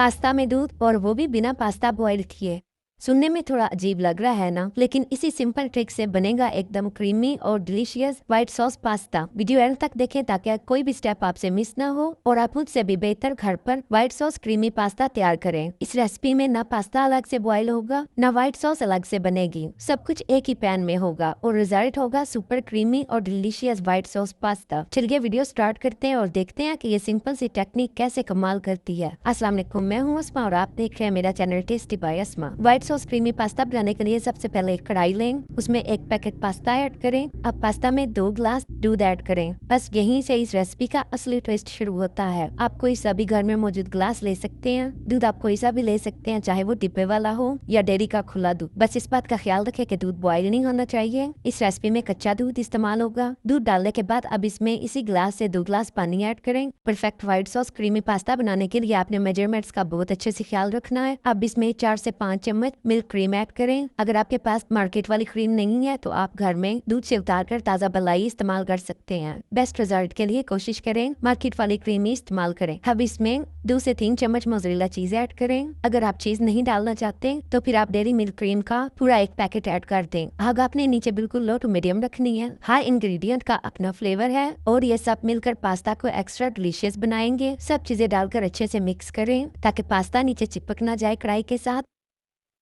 Pasta में दूध, और वो भी बिना पास्ता बॉयल किए। सुनने में थोड़ा अजीब लग रहा है ना, लेकिन इसी सिंपल ट्रिक से बनेगा एकदम क्रीमी और delicious white sauce pasta. Video and तक देखें ताकि कोई भी स्टेप आपसे मिस ना हो और आप मुझसे भी बेहतर घर पर व्हाइट सॉस क्रीमी पास्ता तैयार करें। इस रेसिपी में ना पास्ता अलग से बॉयल होगा, ना व्हाइट सॉस अलग से बनेगी, सब कुछ एक ही पैन में होगा और रिजल्ट होगा सुपर क्रीमी और डिलीशियस व्हाइट सॉस पास्ता। चलिए वीडियो स्टार्ट करते हैं और देखते हैं कि ये सिंपल सी टेक्निक कैसे कमाल करती है। अस्सलाम वालेकुम, मैं हूँ अस्मा और आप देख रहे हैं मेरा चैनल टेस्टी बाय अस्मा। व्हाइट सॉस क्रीमी पास्ता बनाने के लिए सबसे पहले एक कढ़ाई लें, उसमें 1 पैकेट पास्ता ऐड करें। अब पास्ता में 2 ग्लास दूध ऐड करें। बस यहीं से इस रेसिपी का असली ट्विस्ट शुरू होता है। आप कोई सा भी घर में मौजूद ग्लास ले सकते हैं। दूध आप कोई सा भी ले सकते हैं, चाहे वो डिब्बे वाला हो या डेयरी का खुला दूध। बस इस बात का ख्याल रखें कि दूध बॉयल नहीं होना चाहिए। इस रेसिपी में कच्चा दूध इस्तेमाल होगा। दूध डालने के बाद अब इसमें इसी ग्लास से 2 ग्लास पानी ऐड करें। Perfect white sauce creamy pasta बनाने के लिए आपने मेजरमेंट्स का बहुत अच्छे से ख्याल रखना है। अब इसमें 4 से 5 चम्मच मिल्क क्रीम ऐड करें। अगर आपके पास मार्केट वाली क्रीम नहीं है तो आप घर में दूध से उतार कर ताज़ा मलाई इस्तेमाल कर सकते हैं। बेस्ट रिजल्ट के लिए कोशिश करें मार्केट वाली क्रीम ही इस्तेमाल करें। अब इसमें 2 से 3 चम्मच मोज़रेला चीज ऐड करें। अगर आप चीज नहीं डालना चाहते तो फिर आप डेयरी मिल्क क्रीम का पूरा 1 पैकेट ऐड कर दें। आग आपने नीचे बिल्कुल लो टू मीडियम रखनी है। हर इंग्रेडिएंट का अपना फ्लेवर है और ये सब मिलकर पास्ता को एक्स्ट्रा डिलीशियस बनाएंगे। सब चीजें डालकर अच्छे से मिक्स करें ताकि पास्ता नीचे चिपक ना जाए कढ़ाई के साथ।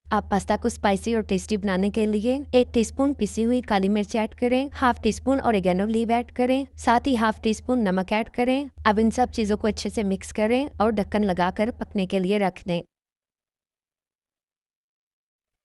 आप पास्ता को स्पाइसी और टेस्टी बनाने के लिए 1 टीस्पून पिसी हुई काली मिर्च ऐड करें, half tea spoon oregano leave add करें, साथ ही हाफ टी स्पून नमक ऐड करें। अब इन सब चीजों को अच्छे से मिक्स करें और ढक्कन लगाकर पकने के लिए रख दें।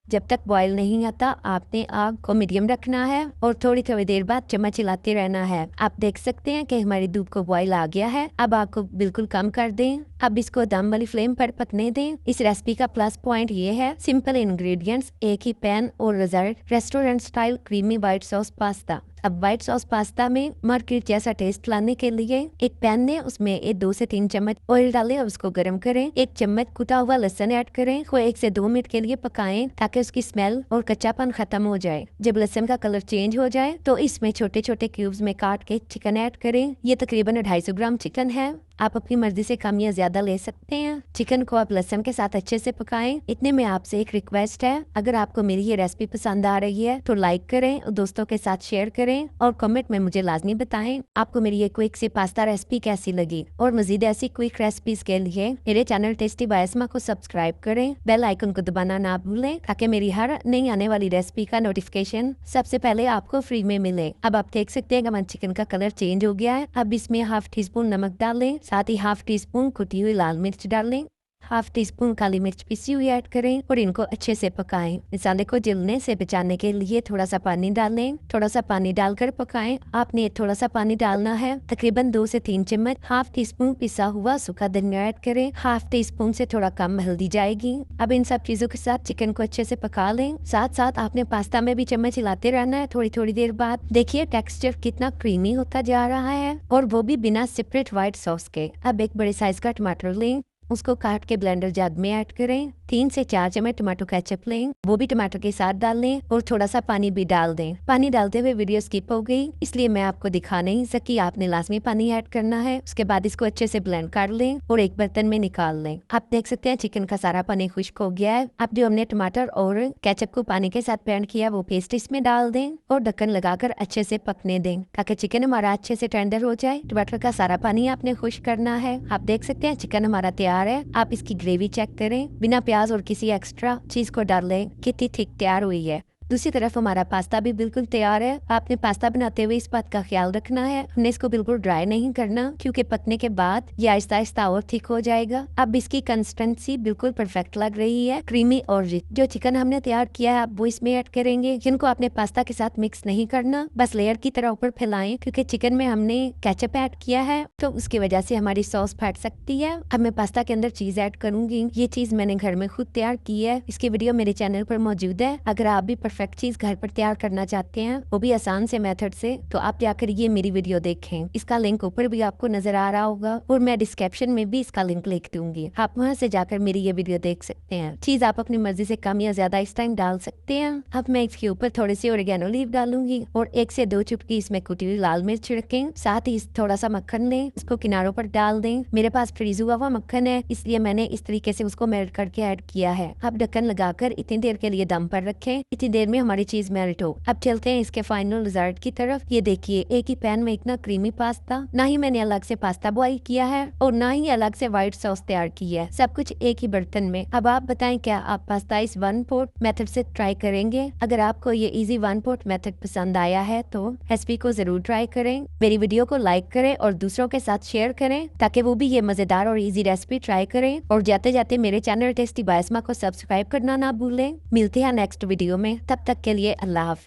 जब तक बॉयल नहीं आता आपने आग को मीडियम रखना है और थोड़ी थोड़ी देर बाद चम्मच हिलाते रहना है। आप देख सकते हैं कि हमारी दूध को बॉयल आ गया है। अब आग को बिल्कुल कम कर दें। अब इसको दम वाली फ्लेम पर पकने दें। इस रेसिपी का प्लस पॉइंट ये है, सिंपल इंग्रेडिएंट्स, एक ही पैन और result restaurant style creamy white sauce pasta. अब व्हाइट सॉस पास्ता में मार्केट जैसा टेस्ट लाने के लिए एक पैन में उसमें 2 से 3 चम्मच ऑयल डालें और उसको गर्म करें। 1 चम्मच कुटा हुआ लहसुन ऐड करें को 1 से 2 मिनट के लिए पकाएं ताकि उसकी स्मेल और कच्चापन खत्म हो जाए। जब लहसुन का कलर चेंज हो जाए तो इसमें छोटे छोटे क्यूब्स में काट के चिकन ऐड करें। ये तकरीबन 250 ग्राम चिकन है। आप अपनी मर्जी से कम या ज्यादा ले सकते हैं। चिकन को आप लहसुन के साथ अच्छे से पकाएं। इतने में आपसे एक रिक्वेस्ट है, अगर आपको मेरी ये रेसिपी पसंद आ रही है तो लाइक करें और दोस्तों के साथ शेयर करें और कमेंट में मुझे लाजमी बताएं आपको मेरी ये क्विक सी पास्ता रेसिपी कैसी लगी। और मजीद ऐसी क्विक रेसिपीज के लिए मेरे चैनल टेस्टी बाय अस्मा को सब्सक्राइब करें, बेल आइकन को दबाना ना भूलें ताकि मेरी हर नई आने वाली रेसिपी का नोटिफिकेशन सबसे पहले आपको फ्री में मिले। अब आप देख सकते हैं कि चिकन का कलर चेंज हो गया है। अब इसमें हाफ टी स्पून नमक डालें, साथ ही हाफ टी स्पून कुटी हुई लाल मिर्च डालें, हाफ टी स्पून काली मिर्च पिसी हुई ऐड करें और इनको अच्छे से पकाएं। मसाले को जलने से बचाने के लिए थोड़ा सा पानी डालें। थोड़ा सा पानी डालकर पकाएं। आपने थोड़ा सा पानी डालना है, तकरीबन 2 से 3 चम्मच। हाफ टी स्पून पिसा हुआ सूखा धनिया ऐड करें। हाफ टी स्पून से थोड़ा कम हल्दी जाएगी। अब इन सब चीजों के साथ चिकन को अच्छे से पका लें। साथ साथ आपने पास्ता में भी चम्मच हिलाते रहना है। थोड़ी थोड़ी देर बाद देखिए टेक्सचर कितना क्रीमी होता जा रहा है और वो भी बिना सेपरेट व्हाइट सॉस के। अब एक बड़े साइज का टमाटर लें, उसको काट के ब्लेंडर जग में ऐड करें। 3 से 4 चम्मच टमाटो केचप लें, वो भी टमाटर के साथ डाल लें और थोड़ा सा पानी भी डाल दें। पानी डालते हुए वीडियो स्किप हो गई इसलिए मैं आपको दिखा नहीं सकी। आपने लाजमी पानी ऐड करना है। उसके बाद इसको अच्छे से ब्लेंड कर लें और एक बर्तन में निकाल लें। आप देख सकते हैं चिकन का सारा पानी खुश्क हो गया है। अब जो हमने टमाटर और केचप को पानी के साथ ब्लेंड किया वो पेस्ट इसमें डाल दें और ढक्कन लगाकर अच्छे से पकने दें ताकि चिकन हमारा अच्छे से टेंडर हो जाए। टमाटर का सारा पानी आपने खुश्क करना है। आप देख सकते हैं चिकन हमारा तैयार है। आप इसकी ग्रेवी चेक करें, बिना प्याज और किसी एक्स्ट्रा चीज को डालें कितनी थिक तैयार हुई है। दूसरी तरफ हमारा पास्ता भी बिल्कुल तैयार है। आपने पास्ता बनाते हुए इस बात का ख्याल रखना है, हमने इसको बिल्कुल ड्राई नहीं करना क्योंकि पकने के बाद ये आहिस्ता आहिस्ता और थिक हो जाएगा। अब इसकी कंसिस्टेंसी बिल्कुल परफेक्ट लग रही है, क्रीमी और रिच। जो चिकन हमने तैयार किया है आप वो इसमें ऐड करेंगे, जिनको आपने पास्ता के साथ मिक्स नहीं करना, बस लेयर की तरह ऊपर फैलाएं क्योंकि चिकन में हमने केचप ऐड किया है तो उसकी वजह से हमारी सॉस फट सकती है। अब मैं पास्ता के अंदर चीज ऐड करूंगी। ये चीज मैंने घर में खुद तैयार की है, इसकी वीडियो मेरे चैनल पर मौजूद है। अगर आप भी परफेक्ट चीज घर पर तैयार करना चाहते हैं, वो भी आसान से मेथड से, तो आप जाकर ये मेरी वीडियो देखें। इसका लिंक ऊपर भी आपको नजर आ रहा होगा और मैं डिस्क्रिप्शन में भी इसका लिंक लिख दूंगी, आप वहां से जाकर मेरी ये वीडियो देख सकते हैं। चीज आप अपनी मर्जी से कम या ज्यादा इस टाइम डाल सकते हैं। अब मैं इसके ऊपर थोड़ी सी ओरिगेनो लीफ डालूंगी और 1 से 2 चुटकी इसमें कुटी हुई लाल मिर्च छिड़कें। साथ ही थोड़ा सा मक्खन लें, इसको किनारों पर डाल दें। मेरे पास फ्रीज हुआ हुआ मक्खन है, इसलिए मैंने इस तरीके से उसको मेल्ट करके ऐड किया है। अब ढक्कन लगाकर इतनी देर के लिए दम पर रखें। इतनी देर में हमारी चीज मेल्ट हो। अब चलते हैं इसके फाइनल रिजल्ट की तरफ। ये देखिए, एक ही पैन में इतना क्रीमी पास्ता, ना ही मैंने अलग से पास्ता बॉईल किया है और ना ही अलग से व्हाइट सॉस तैयार की है, सब कुछ एक ही बर्तन में। अब आप बताएं, क्या आप पास्ता इस 1 पॉट मेथड से ट्राई करेंगे? अगर आपको ये इजी 1 पॉट मेथड पसंद आया है तो रेसिपी को जरूर ट्राई करें। मेरी वीडियो को लाइक करें और दूसरों के साथ शेयर करें ताकि वो भी ये मजेदार और इजी रेसिपी ट्राई करें। और जाते जाते मेरे चैनल टेस्टी बाय अस्मा को सब्सक्राइब करना ना भूलें। मिलते हैं नेक्स्ट वीडियो में, तब तक के लिए अल्लाह हाफ़िज़।